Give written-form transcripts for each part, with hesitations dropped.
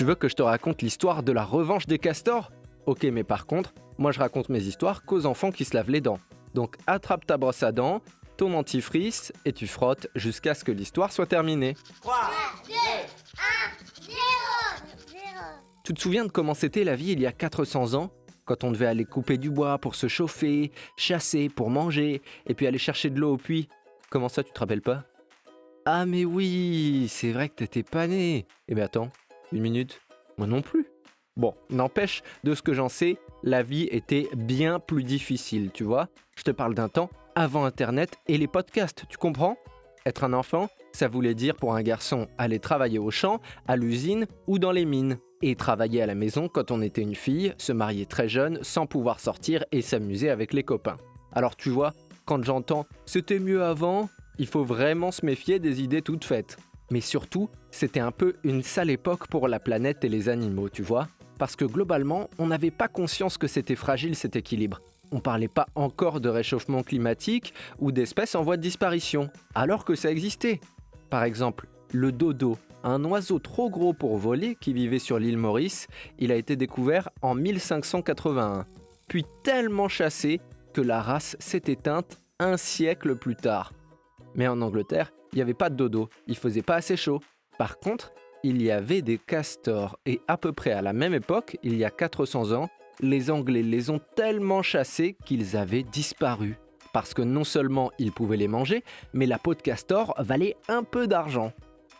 Tu veux que je te raconte l'histoire de la revanche des castors ? Ok, mais par contre, moi je raconte mes histoires qu'aux enfants qui se lavent les dents. Donc attrape ta brosse à dents, ton dentifrice et tu frottes jusqu'à ce que l'histoire soit terminée. 3, 2, 1, 0. Tu te souviens de comment c'était la vie il y a 400 ans ? Quand on devait aller couper du bois pour se chauffer, chasser pour manger, et puis aller chercher de l'eau au puits. Comment ça, tu te rappelles pas ? Ah mais oui, c'est vrai que t'étais pas né. Eh bien attends, une minute, moi non plus. Bon, n'empêche, de ce que j'en sais, la vie était bien plus difficile, tu vois ? Je te parle d'un temps avant Internet et les podcasts, tu comprends ? Être un enfant, ça voulait dire pour un garçon aller travailler au champ, à l'usine ou dans les mines. Et travailler à la maison quand on était une fille, se marier très jeune sans pouvoir sortir et s'amuser avec les copains. Alors tu vois, quand j'entends « c'était mieux avant », il faut vraiment se méfier des idées toutes faites. Mais surtout, c'était un peu une sale époque pour la planète et les animaux, tu vois ? Parce que globalement, on n'avait pas conscience que c'était fragile cet équilibre. On parlait pas encore de réchauffement climatique ou d'espèces en voie de disparition, alors que ça existait. Par exemple, le dodo, un oiseau trop gros pour voler qui vivait sur l'île Maurice, il a été découvert en 1581, puis tellement chassé que la race s'est éteinte un siècle plus tard. Mais en Angleterre, il n'y avait pas de dodo, il faisait pas assez chaud. Par contre, il y avait des castors et à peu près à la même époque, il y a 400 ans, les Anglais les ont tellement chassés qu'ils avaient disparu. Parce que non seulement ils pouvaient les manger, mais la peau de castor valait un peu d'argent.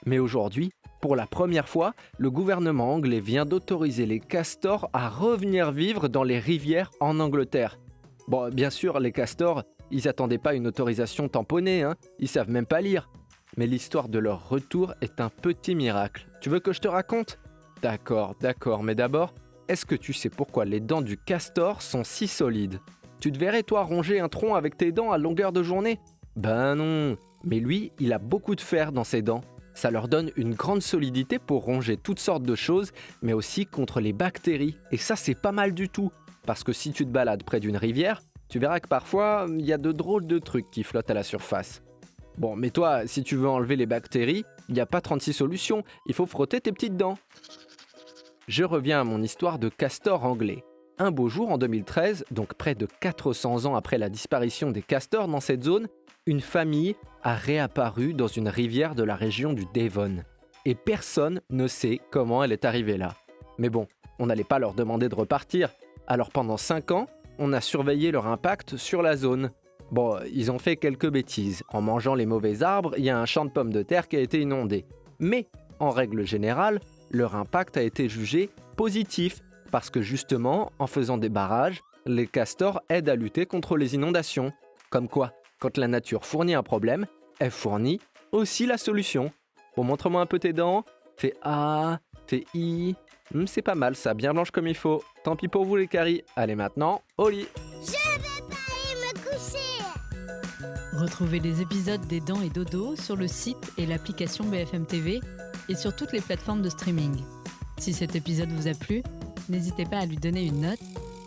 Mais aujourd'hui, pour la première fois, le gouvernement anglais vient d'autoriser les castors à revenir vivre dans les rivières en Angleterre. Bon, bien sûr, les castors, ils n'attendaient pas une autorisation tamponnée, ils savent même pas lire. Mais l'histoire de leur retour est un petit miracle. Tu veux que je te raconte ? D'accord, mais d'abord, est-ce que tu sais pourquoi les dents du castor sont si solides ? Tu te verrais toi ronger un tronc avec tes dents à longueur de journée ? Ben non, mais lui, il a beaucoup de fer dans ses dents. Ça leur donne une grande solidité pour ronger toutes sortes de choses, mais aussi contre les bactéries. Et ça, c'est pas mal du tout. Parce que si tu te balades près d'une rivière, tu verras que parfois, il y a de drôles de trucs qui flottent à la surface. Bon, mais toi, si tu veux enlever les bactéries, il n'y a pas 36 solutions, il faut frotter tes petites dents. Je reviens à mon histoire de castor anglais. Un beau jour, en 2013, donc près de 400 ans après la disparition des castors dans cette zone, une famille a réapparu dans une rivière de la région du Devon. Et personne ne sait comment elle est arrivée là. Mais bon, on n'allait pas leur demander de repartir. Alors pendant 5 ans, on a surveillé leur impact sur la zone. Bon, ils ont fait quelques bêtises. En mangeant les mauvais arbres, il y a un champ de pommes de terre qui a été inondé. Mais, en règle générale, leur impact a été jugé positif. Parce que justement, en faisant des barrages, les castors aident à lutter contre les inondations. Comme quoi, quand la nature fournit un problème, elle fournit aussi la solution. Bon, montre-moi un peu tes dents. Fais A, fais I. C'est pas mal ça, bien blanche comme il faut. Tant pis pour vous les caries. Allez maintenant, au lit. Je vais pas aller me coucher. Retrouvez les épisodes des Dents et Dodo sur le site et l'application BFM TV et sur toutes les plateformes de streaming. Si cet épisode vous a plu, n'hésitez pas à lui donner une note,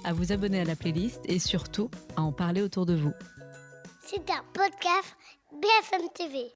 à vous abonner à la playlist et surtout à en parler autour de vous. C'est un podcast BFM TV.